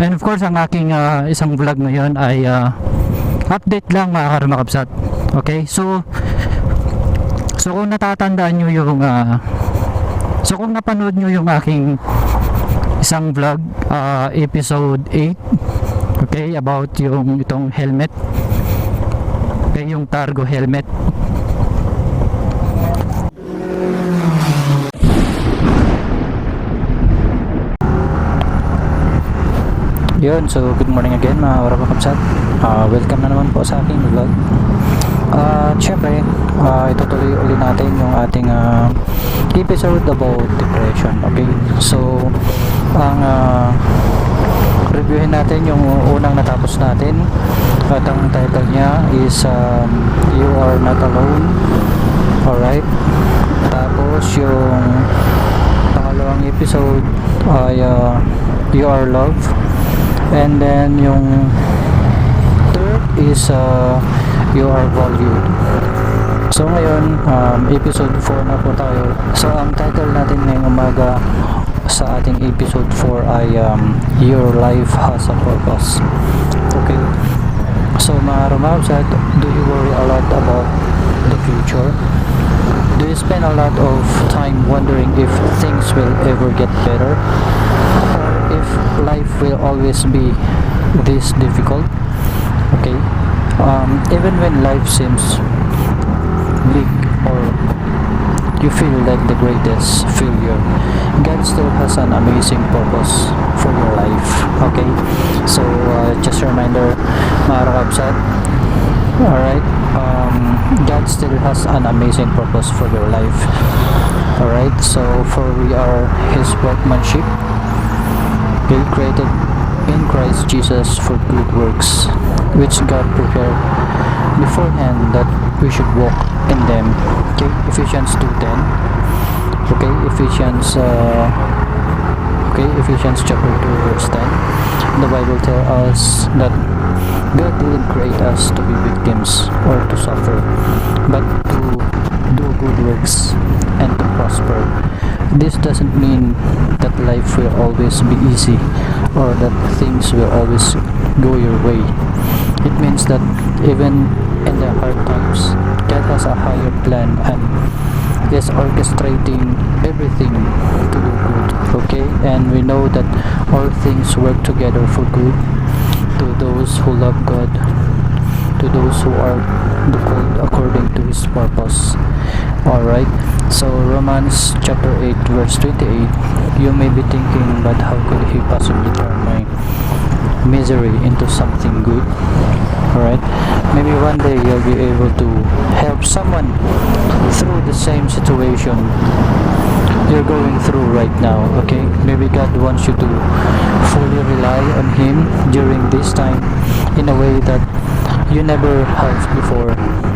And of course, ang aking isang vlog ngayon ay update lang mga karumakabsat. Okay, so kung natatandaan nyo yung so kung napanood nyo yung aking isang vlog, episode 8, okay, about yung itong helmet, okay, yung cargo helmet. Yun, so good morning again mga karumakabsat. Welcome na naman po sa aking vlog. Syempre, itutuloy uli natin yung ating episode about depression. Okay, so ang reviewin natin yung unang natapos natin at ang title niya is You Are Not Alone. Alright, tapos yung pangalawang episode ay You Are Loved, and then yung third is You Are Valued. So ngayon, episode 4 na po tayo. So ang title natin ngayong umaga sa ating episode 4 ay Your Life Has a Purpose. Okay, so mga rumabsat, do you worry a lot about the future? Do you spend a lot of time wondering if things will ever get better, or if life will always be this difficult? Okay, even when life seems bleak or you feel like the greatest failure, God still has an amazing purpose for your life. Okay, so just a reminder mga kakabsat, alright, God still has an amazing purpose for your life. Alright, so for we are His workmanship, okay, created in Christ Jesus for good works, which God prepared beforehand that we should walk in them. Okay, Ephesians 2:10. Okay, Ephesians chapter 2 verse 10. The Bible tells us that God didn't create us to be victims or to suffer, but to do good works and to prosper. This doesn't mean that life will always be easy or that things will always go your way. It means that even in the hard times, God has a higher plan and is orchestrating everything to do good. Okay, and we know that all things work together for good to those who love God, to those who are called according to His purpose. Alright, so Romans chapter 8 verse 28. You may be thinking, but how could He possibly turn my misery into something good? Alright, maybe one day you'll be able to help someone through the same situation you're going through right now. Okay, maybe God wants you to fully rely on Him during this time in a way that you never have before.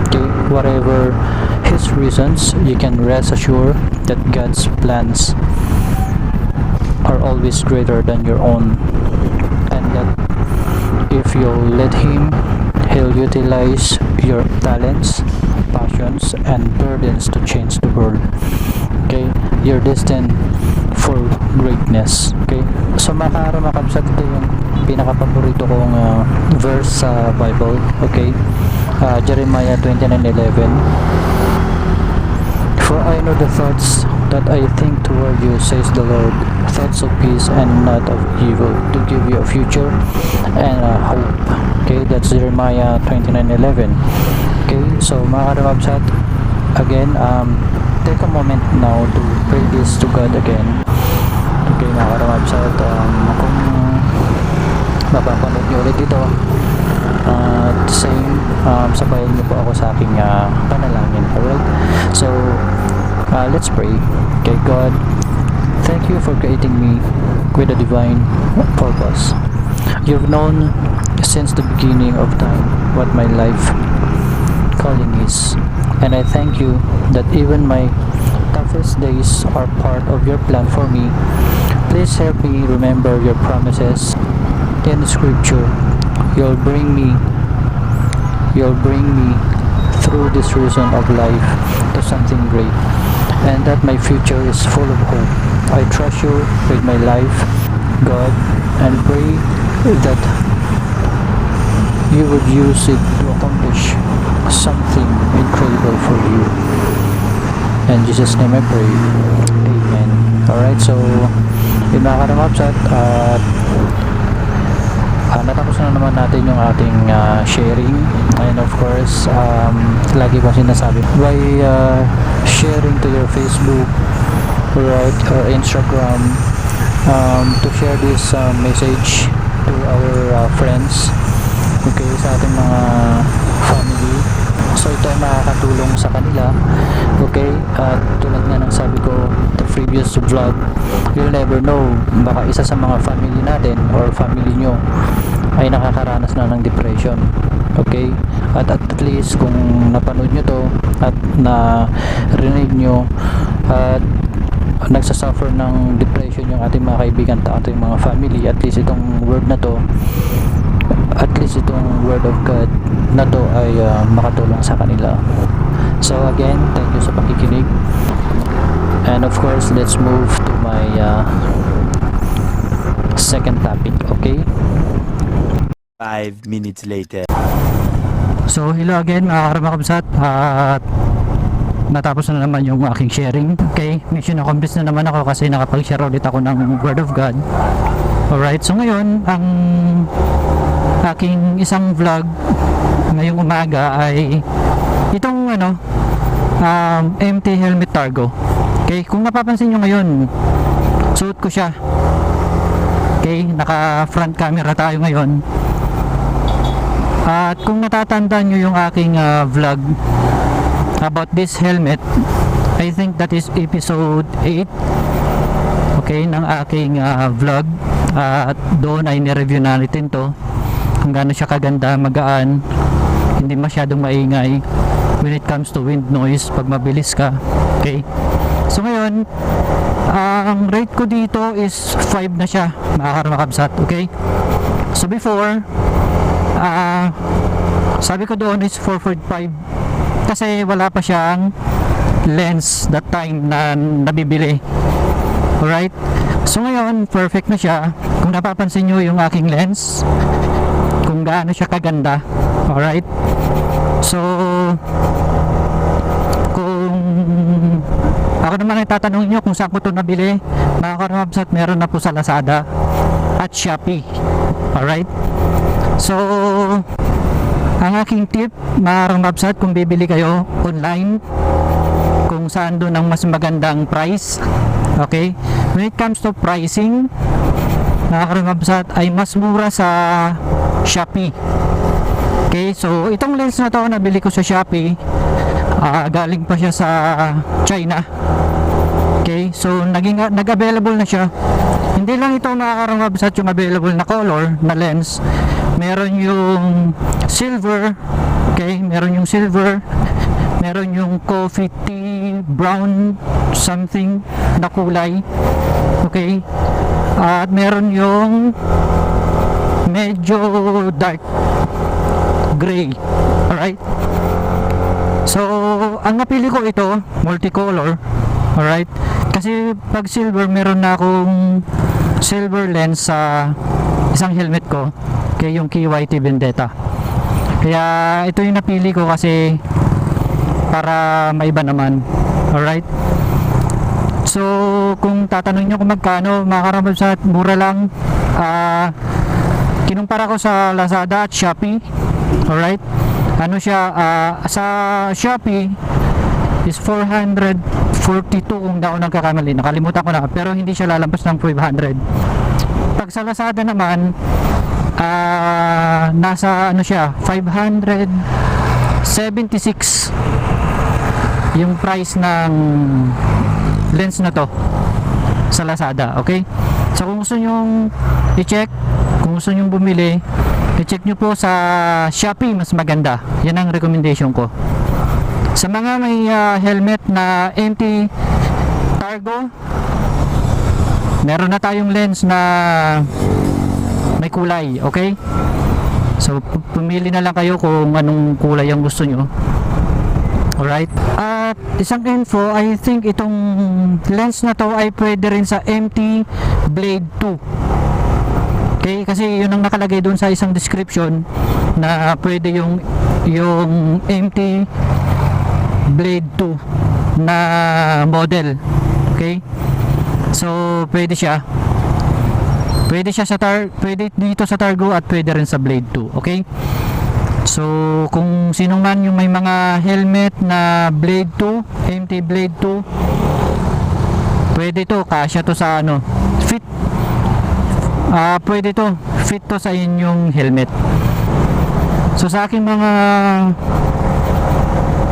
Okay, whatever His reasons, you can rest assured that God's plans are always greater than your own, and that if you'll let Him, He'll utilize your talents, passions, and burdens to change the world. Okay, you're destined for greatness. Okay, so makabsat, ito yung pinaka-paborito kong verse sa Bible. Okay, Jeremiah 29:11. For I know the thoughts that I think toward you, says the Lord, thoughts of peace and not of evil, to give you a future and a hope. Okay, that's Jeremiah 29:11. Okay, so mga karamabsat, again, take a moment now to pray this to God again. Okay, mga karamabsat, kung mapapanood nyo ulit ito, same, sabayan niyo po ako sa aking panalangin. Alright, so let's pray. Okay, God, thank you for creating me with a divine purpose. You've known since the beginning of time what my life calling is, and I thank you that even my toughest days are part of your plan for me. Please help me remember your promises in Scripture. You'll bring me through this season of life to something great, and that my future is full of hope. I trust you with my life, God, and pray that you would use it to accomplish something incredible for you. In Jesus' name I pray. Amen. Alright, so yun mga karamapsat, at natapos na naman natin yung ating sharing, and of course lagi ko sinasabi, by sharing to your Facebook, right, or Instagram, to share this message to our friends, okay, sa ating mga family. So ito ay makakatulong sa kanila, okay, at tulad nga ng sabi ko the previous vlog, you'll never know, baka isa sa mga family natin or family nyo ay nakakaranas na ng depression, okay, at least kung napanood nyo to at narinig nyo at nagsasuffer ng depression yung ating mga kaibigan at ating mga family, at least itong word na to, at least itong word of God na to ay makatulong sa kanila. So again, thank you sa pakikinig, and of course let's move to my second topic, okay? 5 minutes later. So hello again mga karamapsat, at natapos na naman yung aking sharing, okay? Mission accomplished na naman ako kasi nakapag-share ulit ako ng word of God. Alright, so ngayon ang aking isang vlog ngayong umaga ay itong empty helmet cargo. Okay, kung napapansin nyo ngayon, suot ko siya. Okay, naka front camera tayo ngayon. At kung natatandaan nyo yung aking vlog about this helmet, I think that is episode 8, okay, ng aking vlog. At doon ay nireview natin to, kung gaano siya kaganda, magaan, hindi masyadong maingay when it comes to wind noise pag mabilis ka, okay. So ngayon, ang rate ko dito is 5 na siya mga karamapsat, okay. So before, sabi ko doon is 4.5 kasi wala pa siyang lens that time na nabibili. Alright, so ngayon perfect na siya. Kung napapansin nyo yung aking lens, kung gaano siya kaganda. Alright, so kung ako naman ay tatanungin nyo kung saan ko ito nabili, mga karamapsat, meron na po sa Lazada at Shopee. Alright, so ang aking tip mga karamapsat, kung bibili kayo online, kung saan doon ang mas magandang price, okay, when it comes to pricing mga karamapsat, ay mas mura sa Shopee. Okay, so itong lens na to nabili ko sa Shopee, galing pa siya sa China. Okay, so nag-available na siya. Hindi lang ito mga karamapsat yung available na color na lens, meron yung silver, okay, meron yung silver, meron yung coffee tea brown something na kulay, okay, at meron yung medyo dark gray. Alright, so ang napili ko ito multicolor. Alright, kasi pag silver, meron na akong silver lens sa isang helmet ko, okay, yung KYT Vendetta. Kaya ito yung napili ko kasi para maiba naman. Alright, so kung tatanungin nyo kung magkano mga karamapsat, mura lang. Kinumpara ko sa Lazada at Shopee. Alright, ano siya, sa Shopee is 442 kung di ako nagkakamali, nakalimutan ko na, pero hindi siya lalampas ng 500. Pag sa Lazada naman, nasa ano siya, 576 yung price ng lens na to sa Lazada, okay. So kung gusto nyong i-check, kung gusto nyong bumili, i-check nyo po sa Shopee, mas maganda. Yan ang recommendation ko. Sa mga may helmet na empty cargo, meron na tayong lens na may kulay, okay? So pumili na lang kayo kung anong kulay ang gusto nyo. Alright, at isang info, I think itong lens na to ay pwede rin sa MT Blade 2. Okay, kasi yun ang nakalagay doon sa isang description na pwede yung MT Blade 2 na model. Okay? So, pwede siya. Pwede siya pwede dito sa Targo at pwede rin sa Blade 2. Okay? So, kung sino man yung may mga helmet na Blade 2, MT Blade 2, pwede to, kasya to sa ano, fit. Pwede to, fit to sa inyong helmet. So, sa aking mga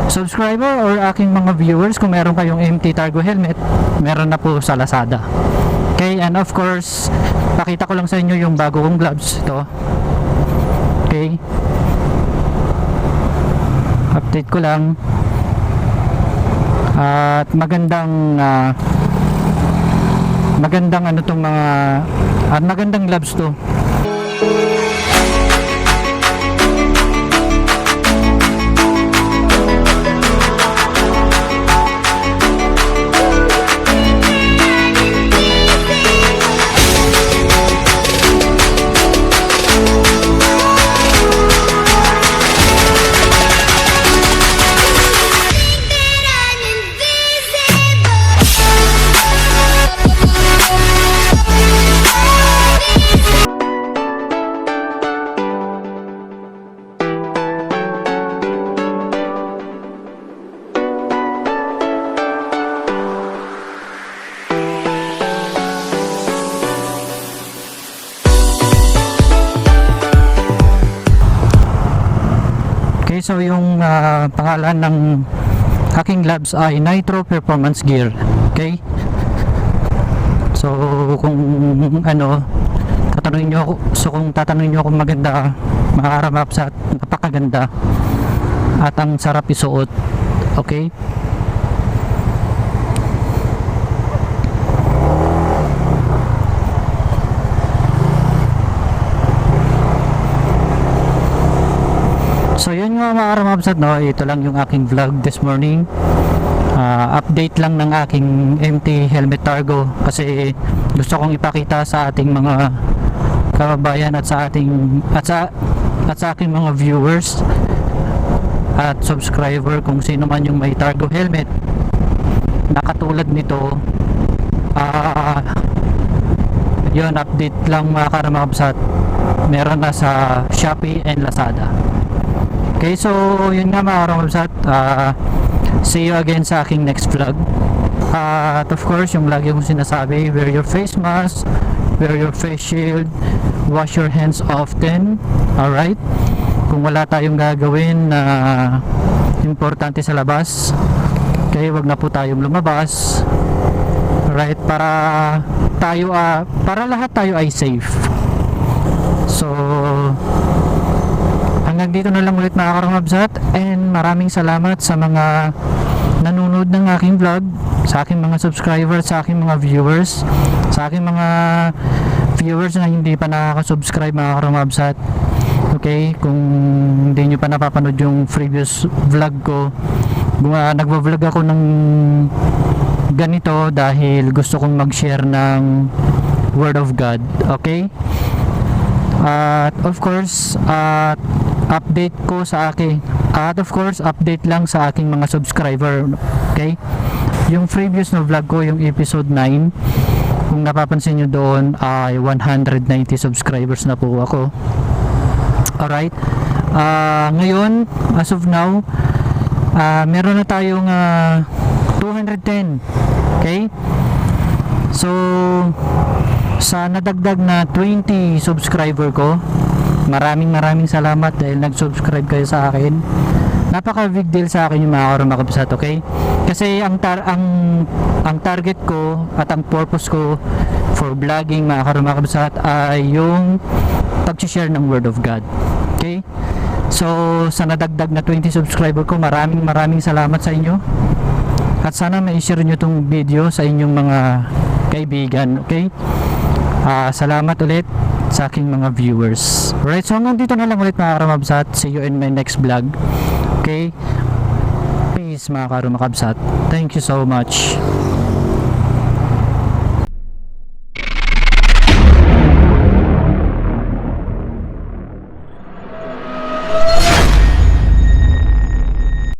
subscriber or aking mga viewers, kung meron kayong MT Targo helmet, meron na po sa Lazada. Okay, and of course, pakita ko lang sa inyo yung bago kong gloves. Ito. Okay. Update ko lang. At magandang ano tong mga magandang gloves to. Okay, so yung pangalan ng aking gloves ay Nitro Performance Gear. Okay? So kung ano, tatanungin niyo ako, kung tatanungin niyo kung maganda, makakarap sa napakaganda at ang sarap isuot. Okay? So yun nga mga karamabsat, no? Ito lang yung aking vlog this morning. Update lang ng aking MT Helmet Targo kasi gusto kong ipakita sa ating mga kababayan at sa aking mga viewers at subscriber kung sino man yung may Targo helmet na katulad nito. Yun, update lang mga karamabsat, meron na sa Shopee and Lazada. Okay, so yun nga mga karamabsat, see you again sa aking next vlog. At of course, yung lagi kong sinasabi, wear your face mask, wear your face shield, wash your hands often. Alright? Kung wala tayong gagawin na importante sa labas, okay, wag na po tayong lumabas. Alright? Para lahat tayo ay safe. So hanggang dito na lang ulit mga karamabsat, and maraming salamat sa mga nanonood ng aking vlog, sa aking mga subscribers, sa aking mga viewers, sa aking mga viewers na hindi pa nakaka-subscribe mga karamabsat. Okay, kung hindi nyo pa napapanood yung previous vlog ko, nagva-vlog ako ng ganito dahil gusto kong mag-share ng Word of God. Okay? At of course, update ko sa akin, at of course update lang sa aking mga subscriber. Okay, yung previous na vlog ko, yung episode 9, kung napapansin nyo doon ay 190 subscribers na po ako. Alright, ngayon as of now, meron na tayong 210. Okay, so sa nadagdag na 20 subscriber ko, maraming salamat dahil nag-subscribe kayo sa akin. Napaka big deal sa akin yung mga karamabsat, okay? Kasi ang target ko at ang purpose ko for vlogging mga karamabsat ay yung pag-share ng Word of God. Okay? So sa nadagdag na 20 subscriber ko, maraming salamat sa inyo. At sana ma-share nyo tong video sa inyong mga kaibigan, okay? Salamat ulit sa aking mga viewers. Alright, so hanggang dito na lang ulit mga karamabsat. See you in my next vlog. Okay? Peace mga karamabsat. Thank you so much.